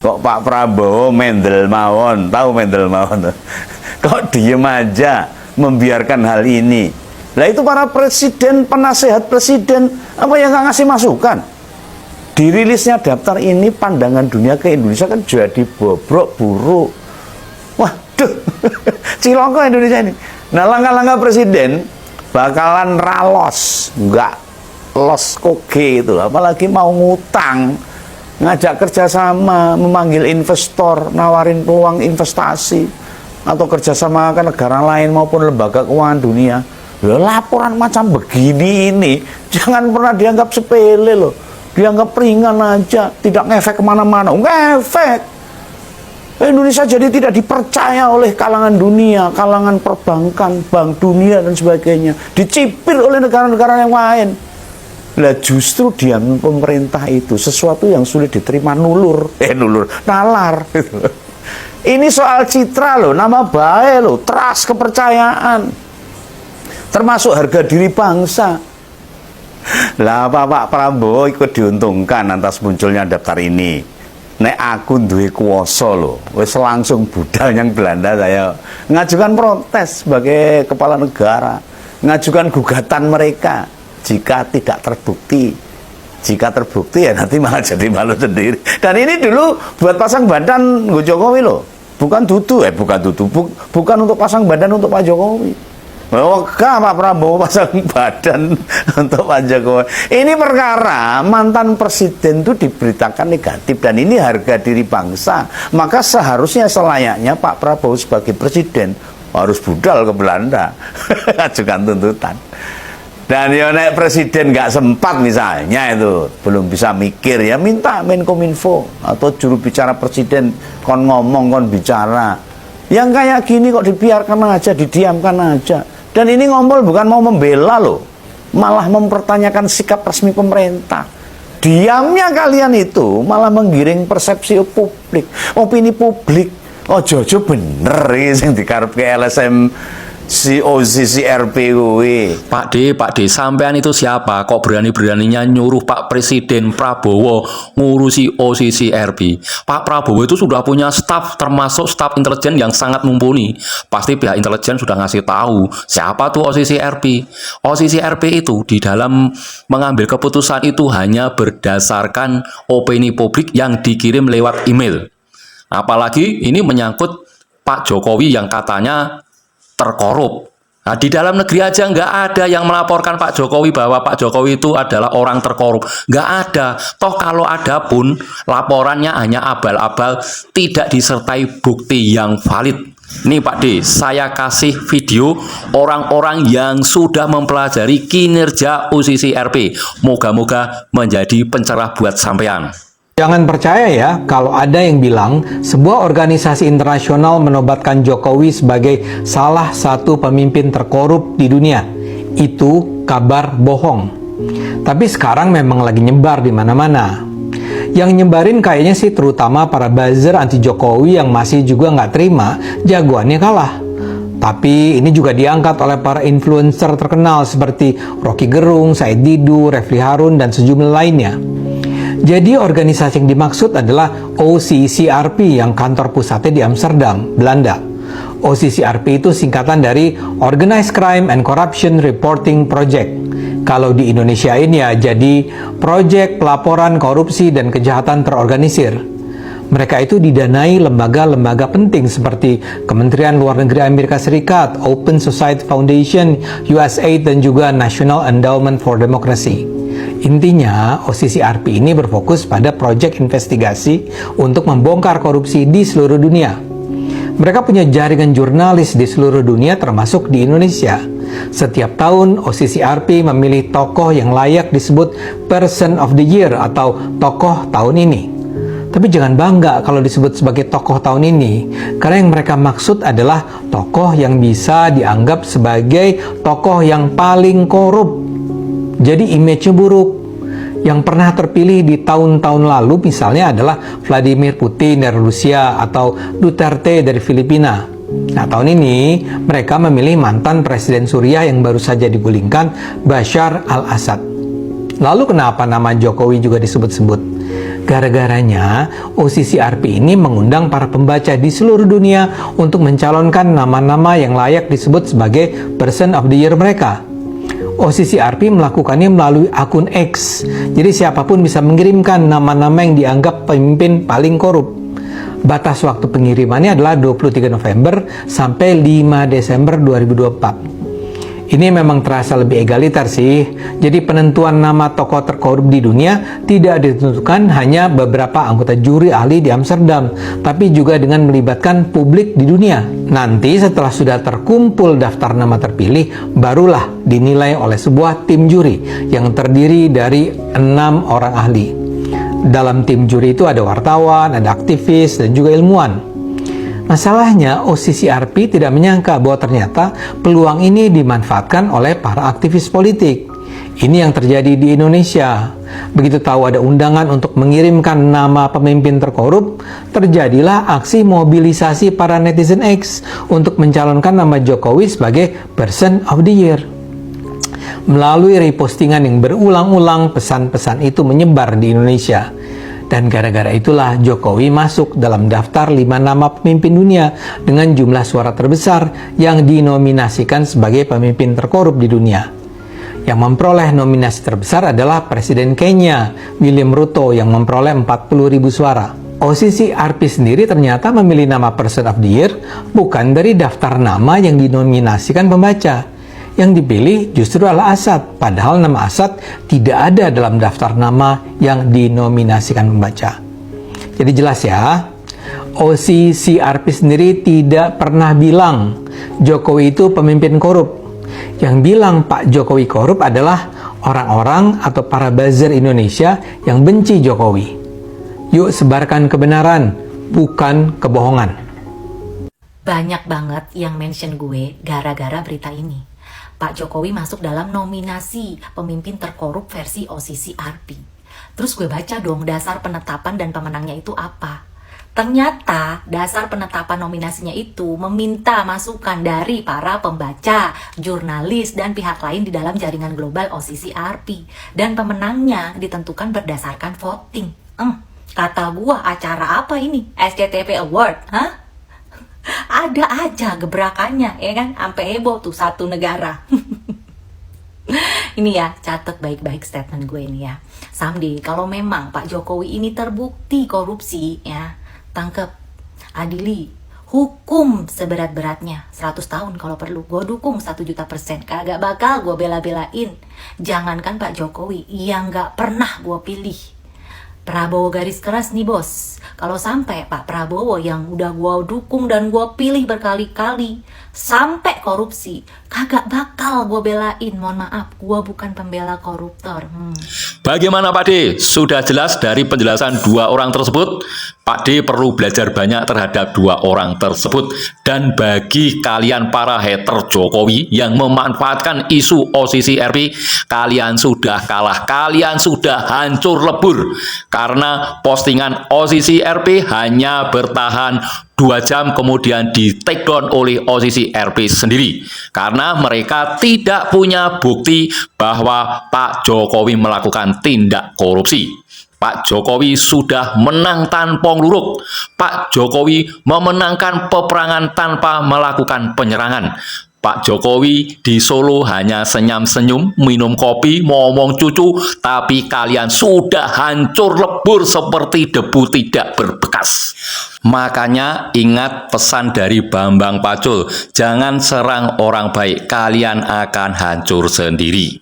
Kok Pak Prabowo mendel mawon, tahu mendel mawon? Kok diem aja membiarkan hal ini? Lah itu para presiden, penasehat presiden, apa yang nggak ngasih masukan? Dirilisnya daftar ini pandangan dunia ke Indonesia kan jadi bobrok buruk. Waduh, ciloko Indonesia ini. Nah langkah-langkah presiden bakalan ralos, nggak los koge itu, apalagi mau ngutang, ngajak kerjasama, memanggil investor, nawarin peluang investasi, atau kerjasama ke negara lain maupun lembaga keuangan dunia. Ya, laporan macam begini ini jangan pernah dianggap sepele loh, dianggap ringan aja, tidak ngefek kemana-mana. Ngefek. Indonesia jadi tidak dipercaya oleh kalangan dunia, kalangan perbankan, bank dunia dan sebagainya, dicipir oleh negara-negara yang lain. Lah justru diam pemerintah itu sesuatu yang sulit diterima, nalar. Ini soal citra loh, nama baik loh, trust, kepercayaan, termasuk harga diri bangsa. Lah Pak Prabowo ikut diuntungkan atas munculnya daftar ini. Nek aku duwe kuwasa loh, wis langsung budal yang Belanda saya ngajukan protes sebagai kepala negara, ngajukan gugatan mereka. Jika tidak terbukti, ya nanti malah jadi malu sendiri. Dan ini dulu buat pasang badan Nggo Jokowi loh, bukan untuk pasang badan untuk Pak Jokowi. Oke, Pak Prabowo pasang badan untuk Pak Jokowi. Ini perkara mantan presiden itu diberitakan negatif, dan ini harga diri bangsa. Maka seharusnya selayaknya Pak Prabowo sebagai presiden harus budal ke Belanda, ajukan tuntutan. Dan ya nek presiden nggak sempat misalnya itu belum bisa mikir, ya minta Menkominfo atau juru bicara presiden kon ngomong, kon bicara. Yang kayak gini kok dibiarkan aja, didiamkan aja. Dan ini ngompol bukan mau membela loh, malah mempertanyakan sikap resmi pemerintah. Diamnya kalian itu malah menggiring persepsi publik, opini publik. Oh jojo bener yang dikarepke LSM si OCCRP kuwi. Pak D, sampean itu siapa? Kok berani-beraninya nyuruh Pak Presiden Prabowo ngurusi OCCRP? Pak Prabowo itu sudah punya staf, termasuk staf intelijen yang sangat mumpuni. Pasti pihak intelijen sudah ngasih tahu siapa tuh OCCRP. OCCRP itu di dalam mengambil keputusan itu hanya berdasarkan opini publik yang dikirim lewat email. Apalagi ini menyangkut Pak Jokowi yang katanya terkorup. Nah, di dalam negeri aja nggak ada yang melaporkan Pak Jokowi bahwa Pak Jokowi itu adalah orang terkorup. Nggak ada. Toh kalau ada pun laporannya hanya abal-abal, tidak disertai bukti yang valid. Nih Pak D, saya kasih video orang-orang yang sudah mempelajari kinerja OCCRP. Moga-moga menjadi pencerah buat sampean. Jangan percaya ya kalau ada yang bilang sebuah organisasi internasional menobatkan Jokowi sebagai salah satu pemimpin terkorup di dunia. Itu kabar bohong. Tapi sekarang memang lagi nyebar di mana-mana. Yang nyebarin kayaknya sih terutama para buzzer anti Jokowi yang masih juga nggak terima jagoannya kalah. Tapi ini juga diangkat oleh para influencer terkenal seperti Rocky Gerung, Said Didu, Refli Harun, dan sejumlah lainnya. Jadi organisasi yang dimaksud adalah OCCRP yang kantor pusatnya di Amsterdam, Belanda. OCCRP itu singkatan dari Organized Crime and Corruption Reporting Project. Kalau di Indonesia ini ya jadi Proyek Pelaporan Korupsi dan Kejahatan Terorganisir. Mereka itu didanai lembaga-lembaga penting seperti Kementerian Luar Negeri Amerika Serikat, Open Society Foundation, USAID, dan juga National Endowment for Democracy. Intinya, OCCRP ini berfokus pada proyek investigasi untuk membongkar korupsi di seluruh dunia. Mereka punya jaringan jurnalis di seluruh dunia termasuk di Indonesia. Setiap tahun, OCCRP memilih tokoh yang layak disebut Person of the Year atau tokoh tahun ini. Tapi jangan bangga kalau disebut sebagai tokoh tahun ini, karena yang mereka maksud adalah tokoh yang bisa dianggap sebagai tokoh yang paling korup. Jadi image-nya buruk. Yang pernah terpilih di tahun-tahun lalu misalnya adalah Vladimir Putin dari Rusia atau Duterte dari Filipina. Nah, tahun ini mereka memilih mantan Presiden Suriah yang baru saja digulingkan, Bashar al-Assad. Lalu kenapa nama Jokowi juga disebut-sebut? Gara-garanya, OCCRP ini mengundang para pembaca di seluruh dunia untuk mencalonkan nama-nama yang layak disebut sebagai Person of the Year mereka. OCCRP melakukannya melalui akun X, jadi siapapun bisa mengirimkan nama-nama yang dianggap pemimpin paling korup. Batas waktu pengirimannya adalah 23 November sampai 5 Desember 2024. Ini memang terasa lebih egaliter sih. Jadi penentuan nama tokoh terkorup di dunia tidak ditentukan hanya beberapa anggota juri ahli di Amsterdam, tapi juga dengan melibatkan publik di dunia. Nanti setelah sudah terkumpul daftar nama terpilih, barulah dinilai oleh sebuah tim juri yang terdiri dari 6 orang ahli. Dalam tim juri itu ada wartawan, ada aktivis, dan juga ilmuwan. Masalahnya, OCCRP tidak menyangka bahwa ternyata peluang ini dimanfaatkan oleh para aktivis politik. Ini yang terjadi di Indonesia. Begitu tahu ada undangan untuk mengirimkan nama pemimpin terkorup, terjadilah aksi mobilisasi para netizen X untuk mencalonkan nama Jokowi sebagai Person of the Year. Melalui repostingan yang berulang-ulang, pesan-pesan itu menyebar di Indonesia. Dan gara-gara itulah Jokowi masuk dalam daftar 5 nama pemimpin dunia dengan jumlah suara terbesar yang dinominasikan sebagai pemimpin terkorup di dunia. Yang memperoleh nominasi terbesar adalah Presiden Kenya, William Ruto, yang memperoleh 40.000 suara. OCCRP sendiri ternyata memilih nama Person of the Year bukan dari daftar nama yang dinominasikan pembaca. Yang dipilih justru adalah Asad, padahal nama Asad tidak ada dalam daftar nama yang dinominasikan pembaca. Jadi jelas ya, OCCRP sendiri tidak pernah bilang Jokowi itu pemimpin korup. Yang bilang Pak Jokowi korup adalah orang-orang atau para buzzer Indonesia yang benci Jokowi. Yuk sebarkan kebenaran, bukan kebohongan. Banyak banget yang mention gue gara-gara berita ini. Pak Jokowi masuk dalam nominasi pemimpin terkorup versi OCCRP. Terus gue baca dong dasar penetapan dan pemenangnya itu apa. Ternyata dasar penetapan nominasinya itu meminta masukan dari para pembaca, jurnalis, dan pihak lain di dalam jaringan global OCCRP. Dan pemenangnya ditentukan berdasarkan voting. Kata gua, acara apa ini? SCTV Award, hah? Ada aja gebrakannya, ya kan? Sampai heboh tuh satu negara. Ini ya, catat baik-baik statement gue ini ya. Someday kalau memang Pak Jokowi ini terbukti korupsi, ya, tangkep, adili, hukum seberat-beratnya, 100 tahun kalau perlu. Gue dukung 1.000.000%. Kagak bakal gue bela-belain. Jangankan Pak Jokowi, yang gak pernah gue pilih. Prabowo garis keras nih bos. Kalau sampai Pak Prabowo yang udah gue dukung dan gue pilih berkali-kali sampai korupsi, kagak bakal gue belain. Mohon maaf, gue bukan pembela koruptor. Bagaimana Pak D? Sudah jelas dari penjelasan dua orang tersebut. Pak D perlu belajar banyak terhadap dua orang tersebut. Dan bagi kalian para hater Jokowi yang memanfaatkan isu OCCRP, kalian sudah kalah, kalian sudah hancur lebur. Karena postingan OCCRP hanya bertahan 2 jam kemudian di take down oleh OCCRP sendiri. Karena mereka tidak punya bukti bahwa Pak Jokowi melakukan tindak korupsi. Pak Jokowi sudah menang tanpa ngluruk. Pak Jokowi memenangkan peperangan tanpa melakukan penyerangan. Pak Jokowi di Solo hanya senyum-senyum, minum kopi, ngomong cucu, tapi kalian sudah hancur lebur seperti debu tidak berbekas. Makanya ingat pesan dari Bambang Pacul, jangan serang orang baik, kalian akan hancur sendiri.